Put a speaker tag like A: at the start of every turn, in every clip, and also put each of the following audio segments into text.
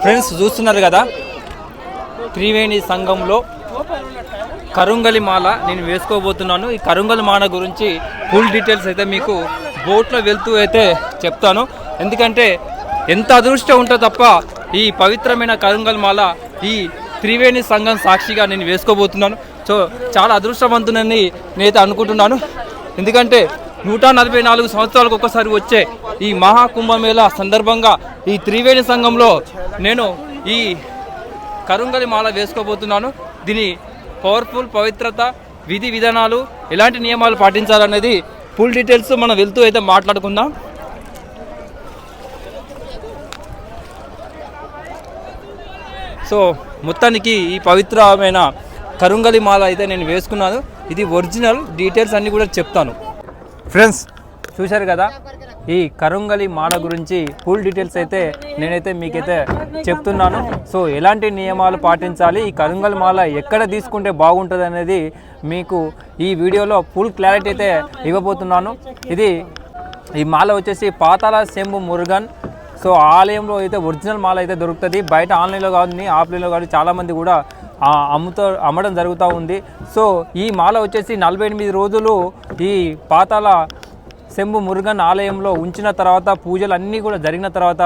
A: Friends చూస్తున్నారు కదా, త్రివేణి సంఘంలో కరుంగలి మాల నేను వేసుకోబోతున్నాను. ఈ కరుంగలి మాల గురించి ఫుల్ డీటెయిల్స్ అయితే మీకు బోట్లో వెళ్తూ అయితే చెప్తాను. ఎందుకంటే ఎంత అదృష్టం ఉంటే తప్ప ఈ పవిత్రమైన కరుంగలి మాల ఈ త్రివేణి సంఘం సాక్షిగా నేను వేసుకోబోతున్నాను. సో చాలా అదృష్టవంతునని నేనైతే అనుకుంటున్నాను. ఎందుకంటే 144 సంవత్సరాలకు ఒక్కసారి వచ్చే ఈ మహాకుంభమేళ సందర్భంగా ఈ త్రివేణి సంఘంలో నేను ఈ కరుంగలి మాల వేసుకోబోతున్నాను. దీని పవర్ఫుల్ పవిత్రత, విధి విధానాలు, ఎలాంటి నియమాలు పాటించాలనేది ఫుల్ డీటెయిల్స్ మనం వెళ్తూ అయితే మాట్లాడుకుందాం. సో మొత్తానికి ఈ పవిత్రమైన కరుంగలి మాల అయితే నేను వేసుకున్నాను. ఇది ఒరిజినల్, డీటెయిల్స్ అన్నీ కూడా చెప్తాను. ఫ్రెండ్స్ చూశారు కదా, ఈ కరుంగలి మాల గురించి ఫుల్ డీటెయిల్స్ అయితే నేనైతే మీకైతే చెప్తున్నాను. సో ఎలాంటి నియమాలు పాటించాలి, ఈ కరుంగలి మాల ఎక్కడ తీసుకుంటే బాగుంటుంది అనేది మీకు ఈ వీడియోలో ఫుల్ క్లారిటీ అయితే ఇవ్వబోతున్నాను. ఈ మాల వచ్చేసి పాతాళ శంభు మురుగన్ సో ఆలయంలో అయితే ఒరిజినల్ మాల అయితే దొరుకుతుంది. బయట ఆన్లైన్లో కానీ ఆఫ్లైన్లో కానీ చాలామంది కూడా అమ్మడం జరుగుతూ ఉంది. సో ఈ మాల వచ్చేసి 48 రోజులు ఈ పాతాళ శంభు మురుగన్ ఆలయంలో ఉంచిన తర్వాత, పూజలు అన్నీ కూడా జరిగిన తర్వాత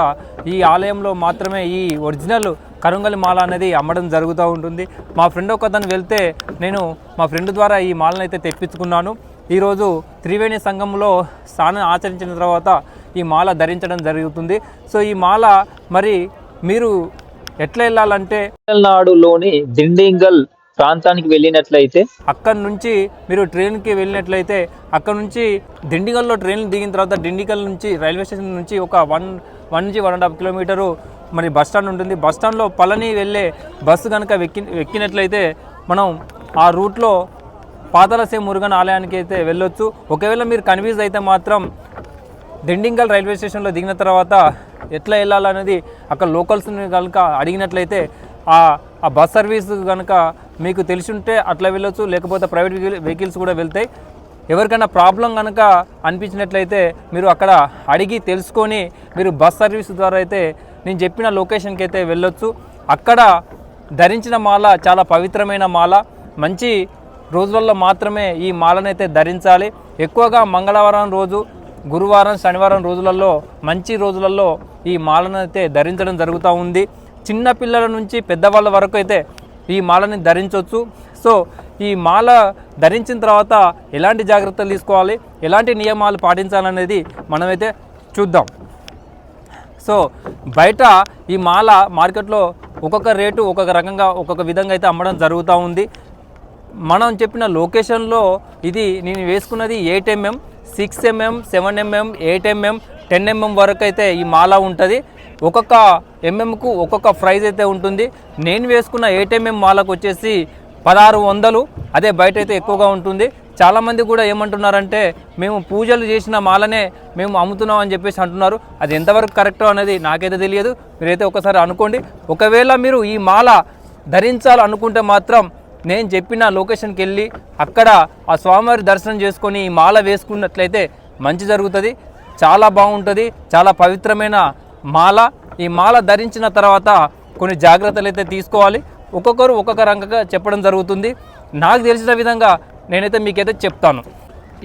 A: ఈ ఆలయంలో మాత్రమే ఈ ఒరిజినల్ కరుంగలి మాల అనేది అమ్మడం జరుగుతూ ఉంటుంది. మా ఫ్రెండ్ ఒకతను వెళ్తే నేను మా ఫ్రెండ్ ద్వారా ఈ మాలను అయితే తెప్పించుకున్నాను. ఈరోజు త్రివేణి సంఘంలో స్నానం ఆచరించిన తర్వాత ఈ మాల ధరించడం జరుగుతుంది. సో ఈ మాల మరి మీరు ఎట్లా వెళ్ళాలంటే, తమిళనాడులోని దిండింగల్ ప్రాంతానికి వెళ్ళినట్లయితే అక్కడి నుంచి మీరు ట్రైన్కి వెళ్ళినట్లయితే అక్కడ నుంచి దిండిగల్లో ట్రైన్ దిగిన తర్వాత దిండిగల్ నుంచి రైల్వే స్టేషన్ నుంచి ఒక 1 నుంచి 1.5 కిలోమీటరు మరి బస్ స్టాండ్ ఉంటుంది. బస్ స్టాండ్లో పళని వెళ్ళే బస్సు కనుక ఎక్కినట్లయితే మనం ఆ రూట్లో పాతాళ శంభు మురుగన్ ఆలయానికి అయితే వెళ్ళొచ్చు. ఒకవేళ మీరు కన్ఫ్యూజ్ అయితే మాత్రం దిండింగల్ రైల్వే స్టేషన్లో దిగిన తర్వాత ఎట్లా వెళ్ళాలనేది అక్కడ లోకల్స్ని కనుక అడిగినట్లయితే ఆ బస్ సర్వీస్ కనుక మీకు తెలిసి ఉంటే అట్లా వెళ్ళొచ్చు. లేకపోతే ప్రైవేట్ వెహికల్స్ కూడా వెళ్తాయి. ఎవరికైనా ప్రాబ్లం కనుక అనిపించినట్లయితే మీరు అక్కడ అడిగి తెలుసుకొని మీరు బస్ సర్వీస్ ద్వారా అయితే నేను చెప్పిన లొకేషన్కి అయితే వెళ్ళొచ్చు. అక్కడ ధరించిన మాల చాలా పవిత్రమైన మాల. మంచి రోజులలో మాత్రమే ఈ మాలనైతే ధరించాలి. ఎక్కువగా మంగళవారం రోజు, గురువారం, శనివారం రోజులలో, మంచి రోజులలో ఈ మాలను అయితే ధరించడం జరుగుతూ ఉంది. చిన్న పిల్లల నుంచి పెద్దవాళ్ళ వరకు అయితే ఈ మాలని ధరించవచ్చు. సో ఈ మాల ధరించిన తర్వాత ఎలాంటి జాగ్రత్తలు తీసుకోవాలి, ఎలాంటి నియమాలు పాటించాలనేది మనమైతే చూద్దాం. సో బయట ఈ మాల మార్కెట్లో ఒక్కొక్క రేటు ఒక్కొక్క రకంగా ఒక్కొక్క విధంగా అయితే అమ్మడం జరుగుతూ ఉంది. మనం చెప్పిన లొకేషన్లో ఇది నేను వేసుకున్నది 8 mm, 6 mm, 7 mm, 8 mm, 10 mm వరకు అయితే ఈ మాల ఉంటుంది. ఒక్కొక్క ఎంఎంకు ఒక్కొక్క ప్రైజ్ అయితే ఉంటుంది. నేను వేసుకున్న 8 mm మాలకు వచ్చేసి 1600. అదే బయట అయితే ఎక్కువగా ఉంటుంది. చాలామంది కూడా ఏమంటున్నారంటే మేము పూజలు చేసిన మాలనే మేము అమ్ముతున్నాం అని చెప్పేసి అంటున్నారు. అది ఎంతవరకు కరెక్టో అనేది నాకైతే తెలియదు. మీరైతే ఒకసారి అనుకోండి. ఒకవేళ మీరు ఈ మాల ధరించాలనుకుంటే మాత్రం నేను చెప్పిన లొకేషన్కి వెళ్ళి అక్కడ ఆ స్వామివారి దర్శనం చేసుకొని ఈ మాల వేసుకున్నట్లయితే మంచి జరుగుతుంది. చాలా బాగుంటుంది. చాలా పవిత్రమైన మాల. ఈ మాల ధరించిన తర్వాత కొన్ని జాగ్రత్తలు అయితే తీసుకోవాలి. ఒక్కొక్కరు ఒక్కొక్క రంగంగా చెప్పడం జరుగుతుంది. నాకు తెలిసిన విధంగా నేనైతే మీకైతే చెప్తాను.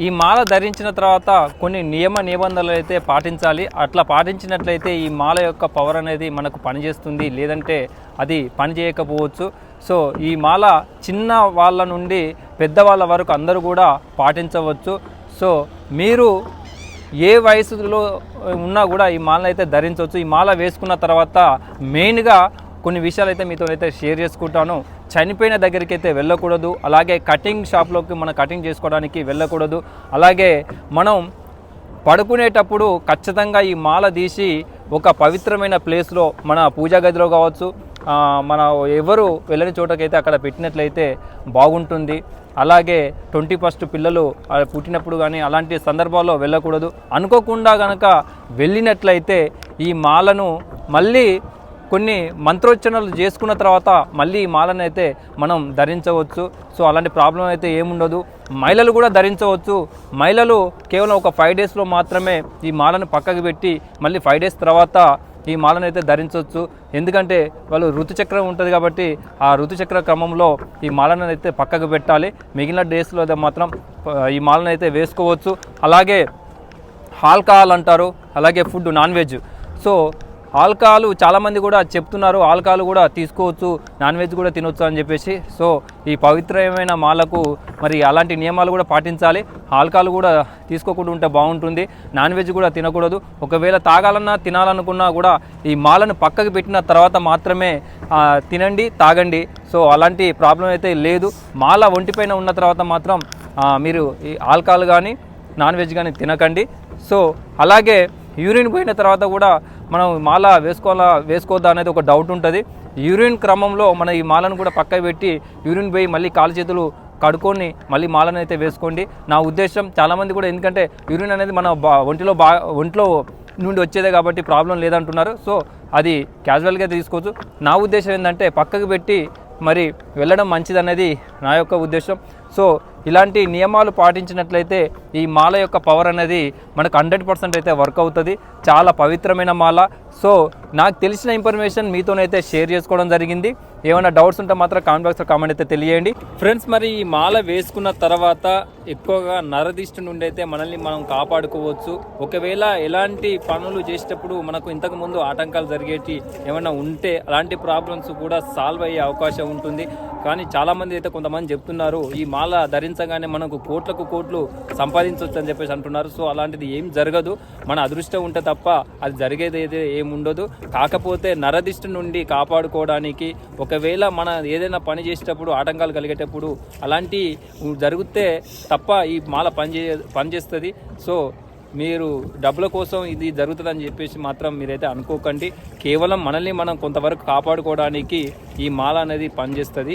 A: ఈ మాల ధరించిన తర్వాత కొన్ని నియమ నిబంధనలు అయితే పాటించాలి. అట్లా పాటించినట్లయితే ఈ మాల యొక్క పవర్ అనేది మనకు పనిచేస్తుంది, లేదంటే అది పని చేయకపోవచ్చు. సో ఈ మాల చిన్న వాళ్ళ నుండి పెద్దవాళ్ళ వరకు అందరూ కూడా పాటించవచ్చు. సో మీరు ఏ వయసులో ఉన్నా కూడా ఈ మాలను అయితే ధరించవచ్చు. ఈ మాల వేసుకున్న తర్వాత మెయిన్గా కొన్ని విషయాలు అయితే మీతో అయితే షేర్ చేసుకుంటాను. చనిపోయిన దగ్గరికి అయితే వెళ్ళకూడదు. అలాగే కటింగ్ షాప్లోకి మనం కటింగ్ చేసుకోవడానికి వెళ్ళకూడదు. అలాగే మనం పడుకునేటప్పుడు ఖచ్చితంగా ఈ మాల తీసి ఒక పవిత్రమైన ప్లేస్లో మన పూజా గదిలో కావచ్చు, మన ఎవరు వెళ్ళని చోటకైతే అక్కడ పెట్టినట్లయితే బాగుంటుంది. అలాగే 21st పిల్లలు పుట్టినప్పుడు కానీ అలాంటి సందర్భాల్లో వెళ్ళకూడదు. అనుకోకుండా కనుక వెళ్ళినట్లయితే ఈ మాలను మళ్ళీ కొన్ని మంత్రోచ్చరణలు చేసుకున్న తర్వాత మళ్ళీ ఈ మాలను అయితే మనం ధరించవచ్చు. సో అలాంటి ప్రాబ్లం అయితే ఏముండదు. మహిళలు కూడా ధరించవచ్చు. మహిళలు కేవలం ఒక 5 డేస్లో మాత్రమే ఈ మాలను పక్కకు పెట్టి మళ్ళీ 5 డేస్ తర్వాత ఈ మాలను అయితే ధరించవచ్చు. ఎందుకంటే వాళ్ళు ఋతుచక్రం ఉంటుంది కాబట్టి ఆ ఋతుచక్ర క్రమంలో ఈ మాలను అయితే పక్కకు పెట్టాలి. మిగిలిన డేస్లో మాత్రం ఈ మాలను అయితే వేసుకోవచ్చు. అలాగే ఆల్కహాల్ అంటారు, అలాగే food non veg. So alcohol చాలామంది కూడా చెప్తున్నారు, ఆల్కహాల్ కూడా తీసుకోవచ్చు, నాన్ వెజ్ కూడా తినొచ్చు అని చెప్పేసి. సో ఈ పవిత్రమైన మాలకు మరి అలాంటి నియమాలు కూడా పాటించాలి. ఆల్కహాల్ కూడా తీసుకోకుండా ఉంటే బాగుంటుంది. నాన్ వెజ్ కూడా తినకూడదు. ఒకవేళ తాగాలన్నా తినాలనుకున్నా కూడా ఈ మాలను పక్కకు పెట్టిన తర్వాత మాత్రమే తినండి, తాగండి. సో అలాంటి ప్రాబ్లం అయితే లేదు. మాల ఒంటిపైన ఉన్న తర్వాత మాత్రం మీరు ఈ ఆల్కహాల్ కానీ నాన్ వెజ్ కానీ తినకండి. సో అలాగే యూరిన్ పోయిన తర్వాత కూడా మనం మాల వేసుకోవద్దా అనేది ఒక డౌట్ ఉంటుంది. యూరిన్ క్రమంలో మన ఈ మాలను కూడా పక్కకు పెట్టి యూరిన్ పోయి మళ్ళీ కాలు చేతులు కడుక్కొని మళ్ళీ మాలను అయితే వేసుకోండి. నా ఉద్దేశం చాలామంది కూడా, ఎందుకంటే యూరిన్ అనేది మన ఒంట్లో నుండి వచ్చేదే కాబట్టి ప్రాబ్లం లేదంటున్నారు. సో అది క్యాజువల్గా తీసుకోవచ్చు. నా ఉద్దేశం ఏంటంటే పక్కకు పెట్టి మరి వెళ్ళడం మంచిదనేది నా యొక్క ఉద్దేశం. సో ఇలాంటి నియమాలు పాటించినట్లయితే ఈ మాల యొక్క పవర్ అనేది మనకు 100% అయితే వర్క్ అవుతుంది. చాలా పవిత్రమైన మాల. సో నాకు తెలిసిన ఇన్ఫర్మేషన్ మీతోనైతే షేర్ చేసుకోవడం జరిగింది. ఏమైనా డౌట్స్ ఉంటే మాత్రం కామెంట్ బాక్స్లో కామెంట్ అయితే తెలియండి ఫ్రెండ్స్. మరి ఈ మాల వేసుకున్న తర్వాత ఎక్కువగా నరదిష్టి నుండి అయితే మనల్ని మనం కాపాడుకోవచ్చు. ఒకవేళ ఎలాంటి పనులు చేసేటప్పుడు మనకు ఇంతకు ముందు ఆటంకాలు జరిగేటి ఏమైనా ఉంటే అలాంటి ప్రాబ్లమ్స్ కూడా సాల్వ్ అయ్యే అవకాశం ఉంటుంది. కానీ చాలామంది అయితే కొంతమంది చెప్తున్నారు ఈ మాల ధరించగానే మనకు కోట్లు సంపాదించవచ్చు అని చెప్పేసి అంటున్నారు. సో అలాంటిది ఏం జరగదు. మన అదృష్టం ఉంటే తప్ప అది జరిగేది అయితే ఏముండదు. కాకపోతే నరదిష్టి నుండి కాపాడుకోవడానికి ఒకవేళ మన ఏదైనా పని చేసేటప్పుడు ఆటంకాలు కలిగేటప్పుడు అలాంటి జరిగితే తప్ప ఈ మాల పనిచేస్తుంది. సో మీరు డబ్బుల కోసం ఇది జరుగుతుందని చెప్పేసి మాత్రం మీరైతే అనుకోకండి. కేవలం మనల్ని మనం కొంతవరకు కాపాడుకోవడానికి ఈ మాల అనేది పనిచేస్తుంది.